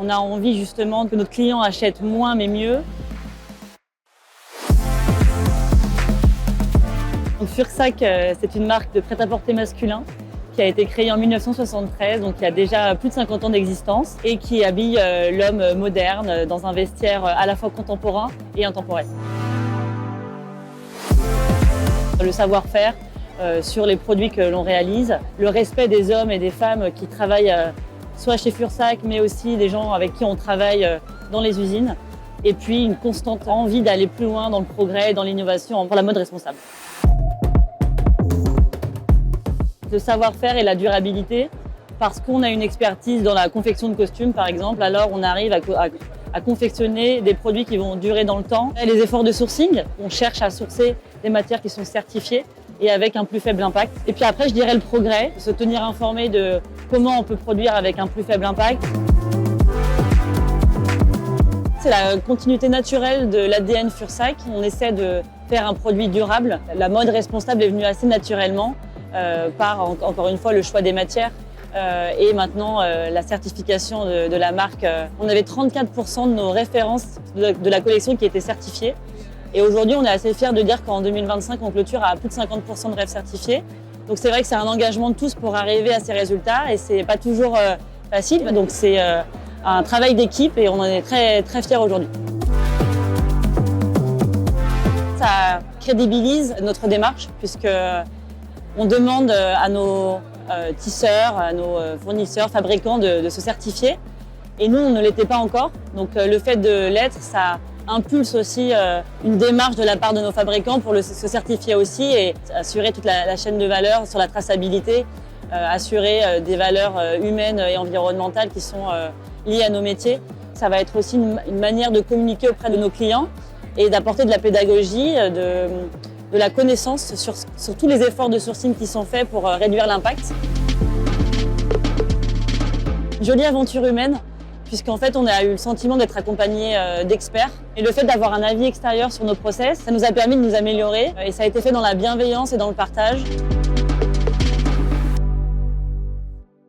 On a envie justement que notre client achète moins mais mieux. Donc Fursac, c'est une marque de prêt-à-porter masculin qui a été créée en 1973, donc qui a déjà plus de 50 ans d'existence et qui habille l'homme moderne dans un vestiaire à la fois contemporain et intemporel. Le savoir-faire sur les produits que l'on réalise, le respect des hommes et des femmes qui travaillent soit chez Fursac, mais aussi des gens avec qui on travaille dans les usines, et puis une constante envie d'aller plus loin dans le progrès et dans l'innovation pour la mode responsable. Le savoir-faire et la durabilité, parce qu'on a une expertise dans la confection de costumes par exemple, alors on arrive à confectionner des produits qui vont durer dans le temps. Et les efforts de sourcing, on cherche à sourcer des matières qui sont certifiées et avec un plus faible impact. Et puis après, je dirais le progrès, se tenir informé de comment on peut produire avec un plus faible impact. C'est la continuité naturelle de l'ADN Fursac. On essaie de faire un produit durable. La mode responsable est venue assez naturellement par, encore une fois, le choix des matières et maintenant la certification de la marque. On avait 34% de nos références de la collection qui étaient certifiées. Et aujourd'hui, on est assez fiers de dire qu'en 2025, on clôture à plus de 50% de rêves certifiés. Donc c'est vrai que c'est un engagement de tous pour arriver à ces résultats et c'est pas toujours facile. Donc c'est un travail d'équipe et on en est très, très fiers aujourd'hui. Ça crédibilise notre démarche puisque on demande à nos tisseurs, à nos fournisseurs, fabricants de se certifier. Et nous, on ne l'était pas encore. Donc le fait de l'être, ça impulse aussi une démarche de la part de nos fabricants pour se certifier aussi et assurer toute la chaîne de valeur sur la traçabilité, assurer des valeurs humaines et environnementales qui sont liées à nos métiers. Ça va être aussi une manière de communiquer auprès de nos clients et d'apporter de la pédagogie, de la connaissance sur tous les efforts de sourcing qui sont faits pour réduire l'impact. Une jolie aventure humaine, puisqu'en fait on a eu le sentiment d'être accompagné d'experts. Et le fait d'avoir un avis extérieur sur nos process, ça nous a permis de nous améliorer et ça a été fait dans la bienveillance et dans le partage.